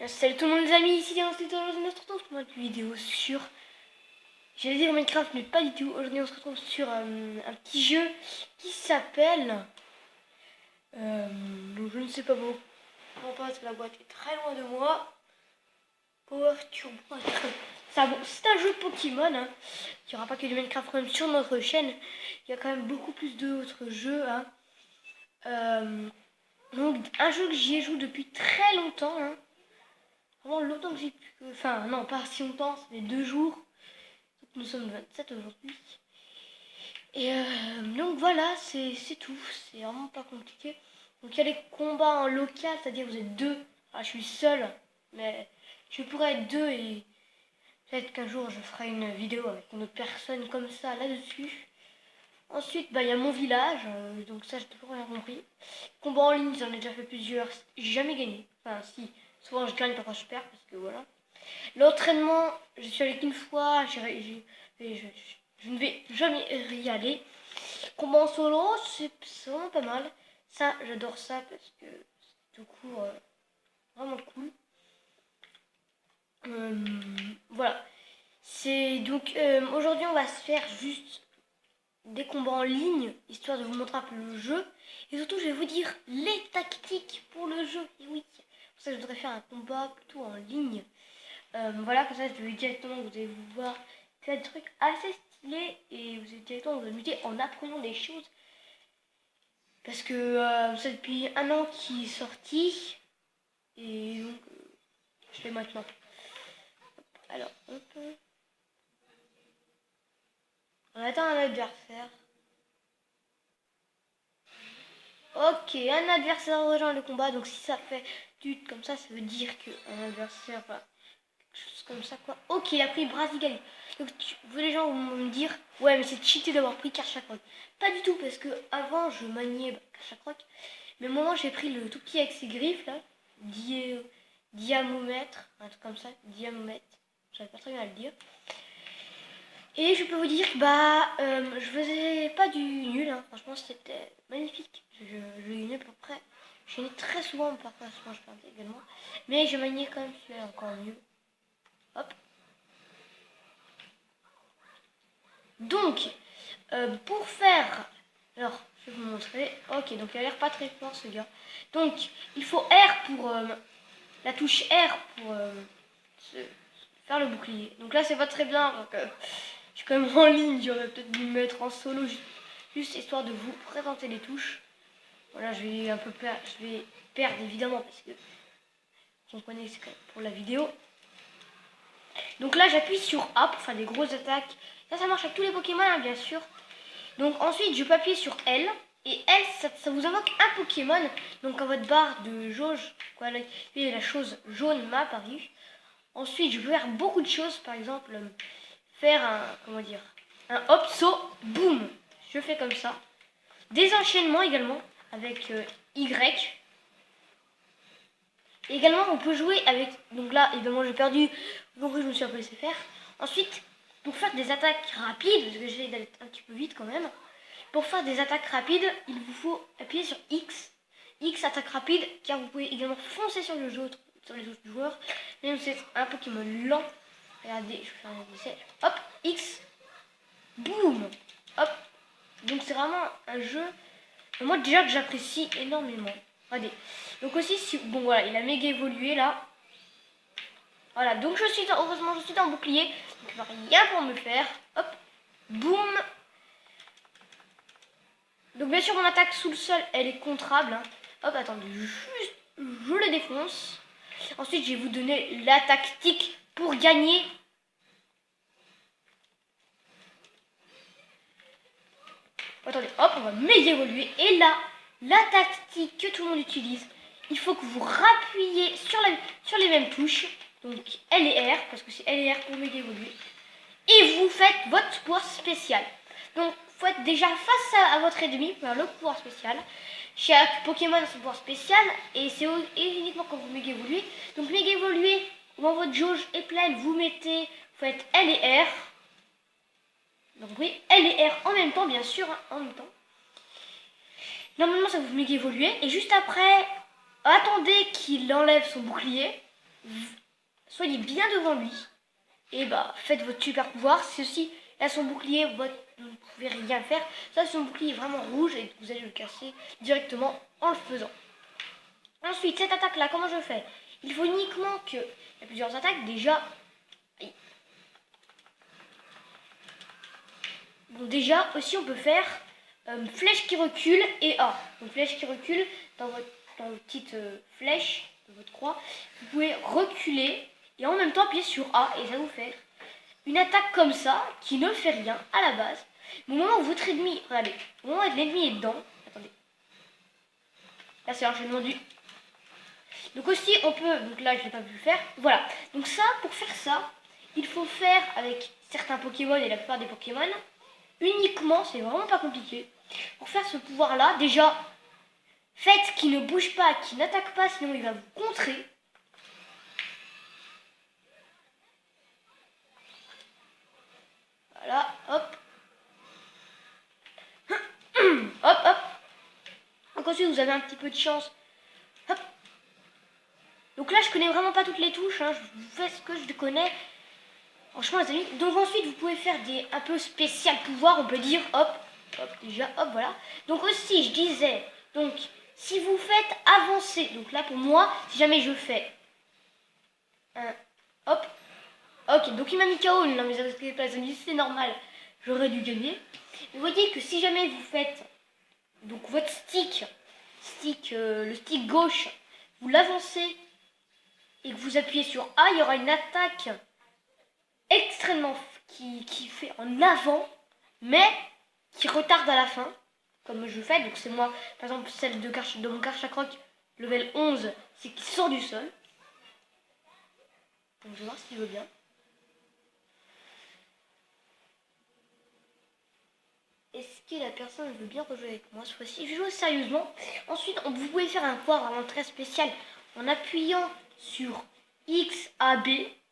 Salut tout le monde les amis, ici on se retrouve pour une vidéo sur... J'allais dire Minecraft mais pas du tout. Aujourd'hui on se retrouve sur un petit jeu qui s'appelle... donc je ne sais pas beaucoup parce que la boîte est très loin de moi. Power Turbo. C'est un jeu de Pokémon. Hein. Il n'y aura pas que du Minecraft quand même sur notre chaîne. Il y a quand même beaucoup plus d'autres jeux. Hein. Donc un jeu que j'y ai joué depuis très longtemps. Hein. Vraiment longtemps que j'ai pu... Enfin non, pas si longtemps, ça fait 2 jours. Nous sommes 27 aujourd'hui. Et donc voilà, c'est tout. C'est vraiment pas compliqué. Donc il y a les combats en local, c'est-à-dire vous êtes deux. Ah, je suis seul, mais je pourrais être deux et peut-être qu'un jour je ferai une vidéo avec une autre personne comme ça là-dessus. Ensuite, il y a mon village, donc ça j'ai toujours rien compris. Combat en ligne, j'en ai déjà fait plusieurs, j'ai jamais gagné. Enfin si, souvent je gagne, parfois je perds parce que voilà. L'entraînement, je suis allé qu'une fois, je ne vais jamais y aller. Combat en solo, c'est vraiment pas mal. Ça, j'adore ça parce que c'est tout court vraiment cool. Voilà. C'est donc aujourd'hui on va se faire juste des combats en ligne, histoire de vous montrer un peu le jeu. Et surtout, je vais vous dire les tactiques pour le jeu. Et oui, pour ça je voudrais faire un combat plutôt en ligne. Voilà, comme ça je vais directement, vous allez voir faire des trucs assez stylés et vous allez directement vous amuser en apprenant des choses. Parce que c'est depuis 1 an qu'il est sorti et donc je l'ai maintenant. Alors, on attend un adversaire. Ok, un adversaire rejoint le combat, donc si ça fait tut comme ça veut dire qu'un adversaire... Voilà. Chose comme ça quoi. Ok, il a pris Brasigali. Donc les gens vont me dire ouais mais c'est cheaté d'avoir pris Karchakroc. Pas du tout parce que avant je maniais Karchakroc. Mais au moment j'ai pris le tout petit avec ses griffes là. Diamomètre, un truc comme ça, diamomètre. J'avais pas très bien à le dire. Et je peux vous dire que je faisais pas du nul, hein. Franchement c'était magnifique. Je gagnais à peu près. Je gagnais très souvent, parfois souvent je perdais également. Mais je maniais quand même celui-là encore mieux. Hop. Donc, pour faire... Alors, je vais vous montrer. Ok, donc il a l'air pas très fort ce gars. Donc, il faut R pour... la touche R pour faire le bouclier. Donc là, c'est pas très bien. Donc, je suis quand même en ligne. J'aurais peut-être dû me mettre en solo juste histoire de vous présenter les touches. Voilà, je vais un peu perdre. Je vais perdre évidemment parce que vous comprenez, c'est quand même pour la vidéo. Donc là, j'appuie sur A pour faire des grosses attaques. Ça marche avec tous les Pokémon, hein, bien sûr. Donc ensuite, je peux appuyer sur L. Et L, ça vous invoque un Pokémon. Donc quand votre barre de jauge, quoi, la chose jaune m'a apparu. Ensuite, je peux faire beaucoup de choses. Par exemple, faire un hop, saut, boum. Je fais comme ça. Des enchaînements également avec Y. Et également, on peut jouer avec... Donc là, évidemment, j'ai perdu. Donc je me suis un peu laissé faire. Ensuite, pour faire des attaques rapides, parce que j'essaie d'aller un petit peu vite quand même. Pour faire des attaques rapides, il vous faut appuyer sur X. X, attaque rapide, car vous pouvez également foncer sur les autres joueurs. Même si c'est un Pokémon lent. Regardez, je vais faire un essai. Hop, X. Boum. Hop. Donc c'est vraiment un jeu... Moi déjà que j'apprécie énormément. Regardez. Donc aussi, bon voilà, il a méga évolué là. Voilà, donc heureusement je suis dans bouclier. Donc il va rien pour me faire. Hop, boum. Donc bien sûr mon attaque sous le sol, elle est contrable. Hein. Hop, attendez, juste je le défonce. Ensuite je vais vous donner la tactique pour gagner. Attendez, hop, on va méga évoluer. Et là, la tactique que tout le monde utilise, il faut que vous rappuyez sur les mêmes touches. Donc L et R, parce que c'est L et R pour méga évoluer. Et vous faites votre pouvoir spécial. Donc il faut être déjà face à votre ennemi pour faire le pouvoir spécial. Chaque Pokémon a son pouvoir spécial. Et c'est uniquement quand vous méga évoluez. Donc méga évoluer, quand votre jauge est pleine, vous faites L et R. Donc oui, L et R en même temps, bien sûr, hein, en même temps. Normalement, ça vous méga évoluer. Et juste après, attendez qu'il enlève son bouclier. soyez bien devant lui. Et bah, faites votre super pouvoir. Ceci, là, son bouclier, vous ne pouvez rien faire. Ça, son bouclier est vraiment rouge et vous allez le casser directement en le faisant. Ensuite, cette attaque-là, comment je fais? Il faut uniquement que... Il y a plusieurs attaques. Déjà... Donc déjà, aussi, on peut faire flèche qui recule et A. Donc flèche qui recule, dans votre petite flèche, de votre croix, vous pouvez reculer et en même temps appuyer sur A et ça vous fait une attaque comme ça qui ne fait rien à la base. Mais au moment où votre ennemi, regardez, au moment où l'ennemi est dedans, attendez, là c'est l'enchaînement du... Donc aussi on peut, donc là je n'ai pas pu le faire, voilà. Donc ça, pour faire ça, il faut faire avec certains Pokémon et la plupart des Pokémon, uniquement, c'est vraiment pas compliqué. Pour faire ce pouvoir là, déjà, faites qu'il ne bouge pas, qu'il n'attaque pas, sinon il va vous contrer. Voilà, hop. Hop, hop. Donc ensuite, vous avez un petit peu de chance. Hop. Donc là, je connais vraiment pas toutes les touches. Hein. Je vous fais ce que je connais. Franchement, les amis. Donc ensuite, vous pouvez faire des un peu spécial pouvoirs. On peut dire, hop, hop, déjà, hop, voilà. Donc aussi, je disais, donc, si vous faites avancer, donc là, pour moi, si jamais je fais un, hop, ok, donc il m'a mis KO. Non, mais ça ne pas, les amis, c'est normal. J'aurais dû gagner. Vous voyez que si jamais vous faites donc votre stick, le stick gauche, vous l'avancez et que vous appuyez sur A, il y aura une attaque extrêmement qui fait en avant, mais qui retarde à la fin, comme je fais. Donc c'est moi, par exemple celle de mon Karchakroc, level 11, c'est qui sort du sol. Donc je vais voir s'il veut bien. Est-ce que la personne veut bien rejouer avec moi cette fois-ci? Je joue sérieusement. Ensuite, vous pouvez faire un pouvoir vraiment très spécial en appuyant sur X, A, B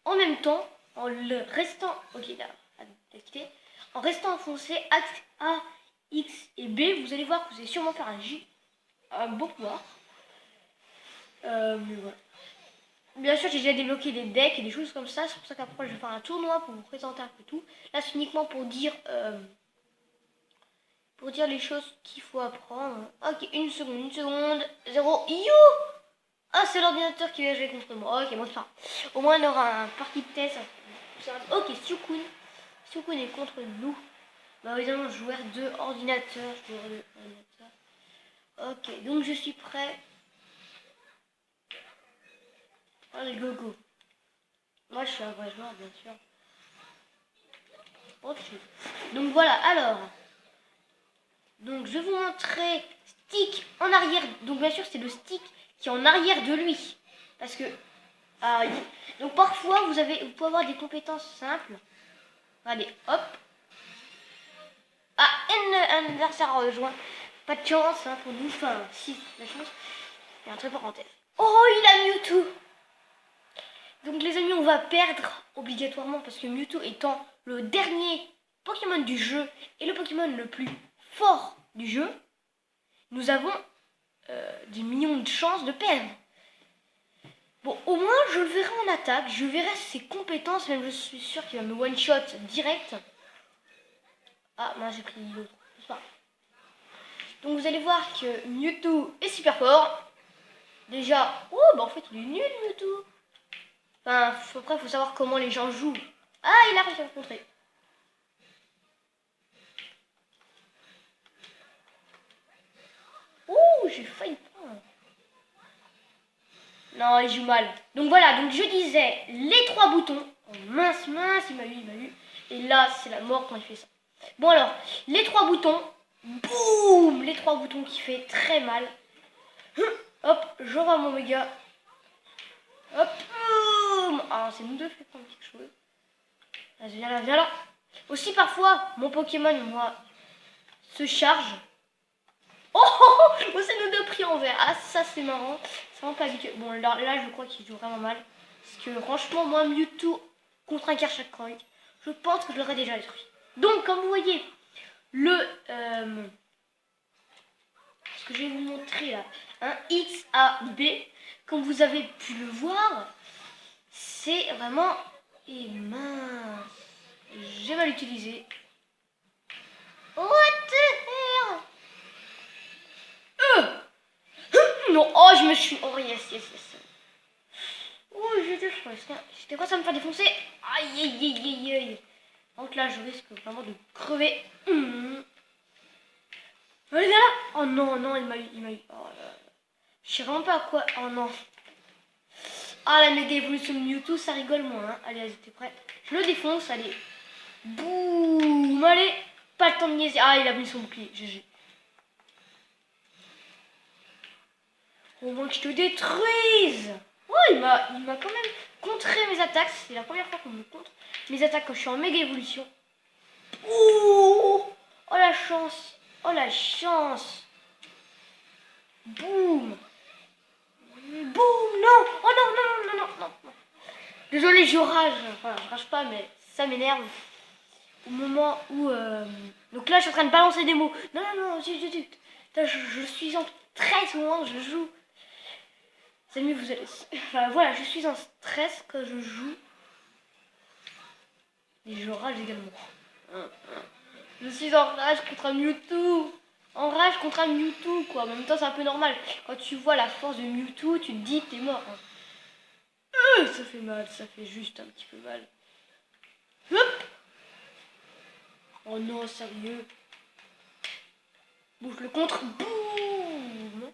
en même temps, en le restant. Ok, là, en restant enfoncé axe A, X et B, vous allez voir que vous allez sûrement faire un beau pouvoir. Mais voilà. Bien sûr, j'ai déjà débloqué des decks et des choses comme ça. C'est pour ça qu'après, je vais faire un tournoi pour vous présenter un peu tout. Là, c'est uniquement pour dire les choses qu'il faut apprendre. Ok, une seconde, 0. You. Ah, c'est l'ordinateur qui va jouer contre moi. Ok, bon, c'est pas. Au moins, on aura un parti de test. Ok, Sukun. Sukun est contre nous. Bah, évidemment, joueur 2, ordinateur. Ok, donc je suis prêt. Allez, go, go. Moi, je suis un vrai joueur, bien sûr. Ok. Donc voilà, alors. Donc je vais vous montrer stick en arrière. Donc bien sûr c'est le stick qui est en arrière de lui. Parce que donc parfois vous pouvez avoir des compétences simples. Allez, hop. Ah, un adversaire a rejoint. Pas de chance hein, pour nous. Enfin, si, la chance. Et un truc parenthèse. Oh, il a Mewtwo. Donc les amis, on va perdre obligatoirement parce que Mewtwo étant le dernier Pokémon du jeu et le Pokémon le plus fort du jeu, nous avons des millions de chances de perdre. Bon, au moins je le verrai en attaque, je verrai ses compétences, même je suis sûr qu'il va me one-shot direct. Ah, moi j'ai pris l'autre. Donc vous allez voir que Mewtwo est super fort. Déjà, oh bah en fait il est nul Mewtwo. Enfin, après il faut savoir comment les gens jouent. Ah, il a réussi à me contrer. Ouh, j'ai failli prendre. Non, il joue mal. Donc voilà, donc je disais les 3 boutons. Oh, mince, mince, il m'a eu. Et là, c'est la mort quand il fait ça. Bon alors, les 3 boutons. Boum, les 3 boutons qui fait très mal. Hop, j'envoie mon méga. Hop, boum. Ah, c'est nous deux qui fait prendre quelque chose. Vas-y, viens là, viens là. Aussi parfois, mon Pokémon, moi, se charge. Oh, c'est nous deux pris en vert. Ah, ça c'est marrant. C'est vraiment pas habituel. Bon, là je crois qu'il joue vraiment mal. Parce que franchement, moi, Mewtwo contre un Karchakroc, je pense que je l'aurais déjà détruit. Donc, comme vous voyez, ce que je vais vous montrer là, un X, A, B, comme vous avez pu le voir, C'est vraiment... Et mince. J'ai mal utilisé. What the hell? Non, oh, je me suis... Oh, yes. Oh, j'étais presque. C'était quoi, ça me fait défoncer? Aïe. Donc là, je risque vraiment de crever. Allez, là. Oh non, il m'a eu. Oh là là. Je sais vraiment pas à quoi. Oh non. Ah, la méga évolution de Mewtwo, ça rigole moins. Hein. Allez, t'es prêt? Je le défonce, allez. Boum, allez. Pas le temps de niaiser. Ah, il a mis son bouclier. GG. Au moins que je te détruise. Oh, il m'a quand même contré mes attaques. C'est la première fois qu'on me contre mes attaques quand je suis en méga évolution. Oh la chance. Oh la chance. Boum. Boum. Non. Oh non. Désolé, je rage. Enfin, je rage pas, mais ça m'énerve. Au moment où... Donc là, je suis en train de balancer des mots. Non, je suis en stress au moment où je joue. C'est mieux, vous allez... Enfin, voilà, je suis en stress quand je joue. Et je rage également. Je suis en rage contre un Mewtwo. En rage contre un Mewtwo, quoi. En même temps, c'est un peu normal. Quand tu vois la force de Mewtwo, tu te dis que t'es mort. Hein. Ça fait mal, ça fait juste un petit peu mal. Hop. Oh non, sérieux. Bouge le contre. Boum.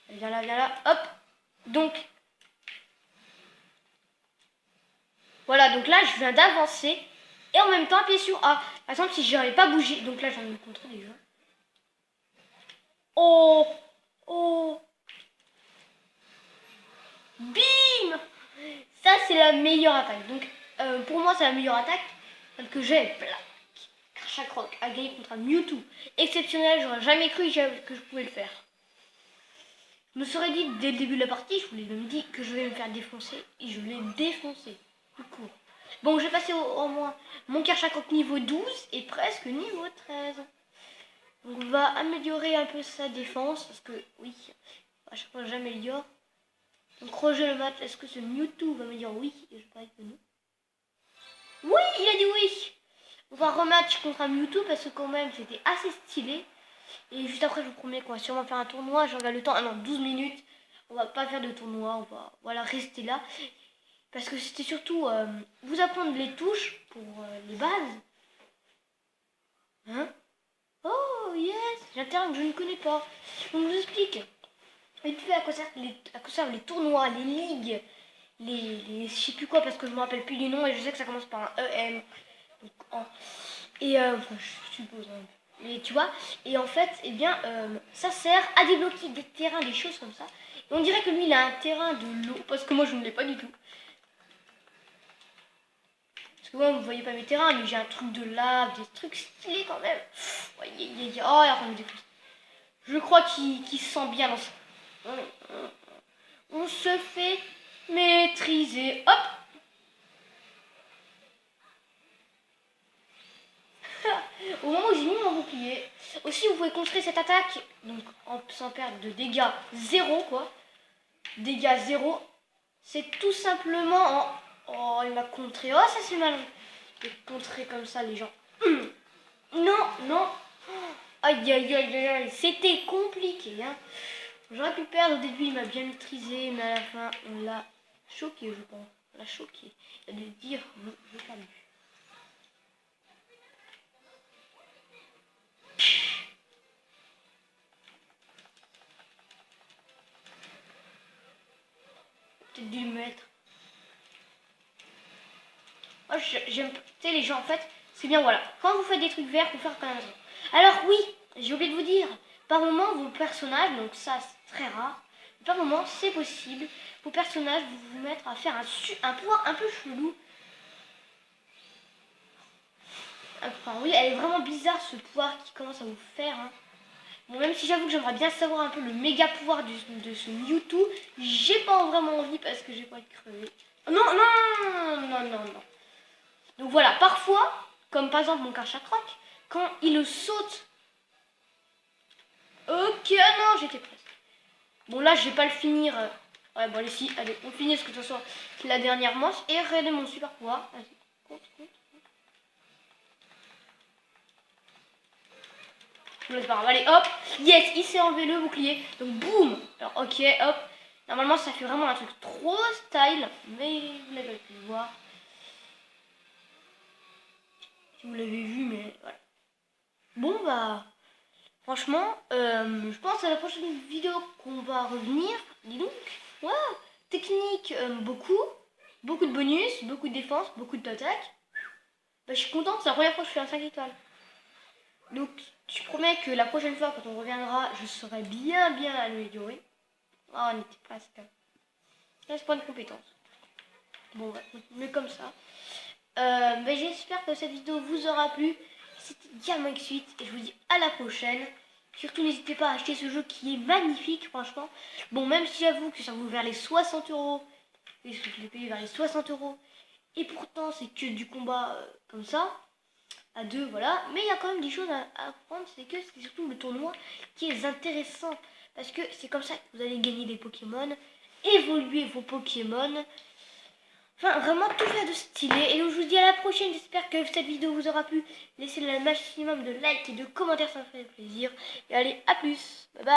Viens là. Hop. Donc. Voilà, donc là, je viens d'avancer. Et en même temps, appuyer sur A. Par exemple, si je n'avais pas bougé. Donc là, je viens de me contrer déjà. Oh. Bim. Ça, c'est la meilleure attaque. Donc, pour moi, c'est la meilleure attaque. Celle que j'ai. Karchakroc a gagné contre un Mewtwo. Exceptionnel, j'aurais jamais cru que je pouvais le faire. Je me serais dit dès le début de la partie, je vous l'ai même dit que je vais me faire défoncer. Et je l'ai défoncé. Tout court. Bon, je vais passer au moins mon Karchakroc niveau 12 et presque niveau 13. Donc on va améliorer un peu sa défense. Parce que, oui, à chaque fois j'améliore. Donc Roger le match, est-ce que ce Mewtwo va me dire oui? Et je parie que non. Oui, il a dit oui. On va rematch contre un Mewtwo parce que quand même c'était assez stylé. Et juste après je vous promets qu'on va sûrement faire un tournoi. Je regarde le temps, 12 minutes. On va pas faire de tournoi, on va voilà, rester là. Parce que c'était surtout vous apprendre les touches pour les bases. Hein? Oh yes, j'ai un terrain que je ne connais pas. Donc je vous explique. Vite fait à quoi servent les tournois, les ligues, les je sais plus quoi parce que je me rappelle plus du nom et je sais que ça commence par un EM. Donc, enfin, je suppose. Hein. Mais tu vois, et en fait, eh bien, ça sert à débloquer des terrains, des choses comme ça. Et on dirait que lui, il a un terrain de l'eau, parce que moi, je ne l'ai pas du tout. Parce que moi, vous voyez pas mes terrains, mais j'ai un truc de lave, des trucs stylés quand même. Oh, il est en train de me défoncer. Je crois qu'il se sent bien dans ça. On se fait maîtriser. Hop. Au moment où j'ai mis mon bouclier. Aussi, vous pouvez contrer cette attaque. Donc, sans perdre de dégâts 0, quoi. Dégâts 0. C'est tout simplement en... Oh, il m'a contré. Oh, ça c'est mal. De contrer comme ça, les gens. Non. Aïe. C'était compliqué, hein. J'aurais pu perdre au début, il m'a bien maîtrisé. Mais à la fin, on l'a choqué, je pense. On l'a choqué. Il a dû dire, je perdu. Peut-être dû le mettre. Moi, j'aime, tu sais, les gens, en fait, c'est bien, voilà. Quand vous faites des trucs verts, faut faire quand même. Alors, oui, j'ai oublié de vous dire, par moment, vos personnages, donc ça, c'est très rare, par moment, c'est possible, vos personnages, vous mettre à faire un pouvoir un peu chelou. Enfin, oui, elle est vraiment bizarre, ce pouvoir qui commence à vous faire, hein. Bon, même si j'avoue que j'aimerais bien savoir un peu le méga pouvoir de ce Mewtwo, j'ai pas vraiment envie parce que j'ai pas envie de crever. Non. Donc voilà, parfois, comme par exemple mon Karchakroc, quand il saute... Ok, non, j'étais presque. Bon là, je vais pas le finir. Ouais, bon, allez, si, allez, on finit, parce que de toute façon, c'est la dernière manche. Et regardez mon super pouvoir. Vas-y, compte. C'est pas grave, allez, hop. Yes, il s'est enlevé le bouclier. Donc, boum. Alors, ok, hop. Normalement, ça fait vraiment un truc trop style. Mais vous l'avez pu voir. Si vous l'avez vu, mais voilà. Bon, bah, franchement, je pense à la prochaine vidéo qu'on va revenir. Dis donc, ouais, technique, beaucoup de bonus, beaucoup de défense, beaucoup d'attaque. Bah, je suis contente, c'est la première fois que je fais un 5 étoiles. Donc, je promets que la prochaine fois, quand on reviendra, je serai bien amélioré. Ah, on était presque. 15 points de compétence. Bon, on va continuer comme ça. Bah, j'espère que cette vidéo vous aura plu. C'était Diamant X8 et je vous dis à la prochaine. Surtout n'hésitez pas à acheter ce jeu qui est magnifique, franchement. Bon, même si j'avoue que ça vaut vers les 60 euros. Et je l'ai payé vers les 60 euros. Et pourtant, c'est que du combat comme ça. À deux, voilà. Mais il y a quand même des choses à apprendre. C'est que c'est surtout le tournoi qui est intéressant. Parce que c'est comme ça que vous allez gagner des Pokémon. Évoluer vos Pokémon. Enfin, vraiment tout faire de stylé. Et donc, je vous dis à la prochaine. J'espère que cette vidéo vous aura plu. Laissez le maximum de likes et de commentaires, ça me fait plaisir. Et allez, à plus. Bye bye.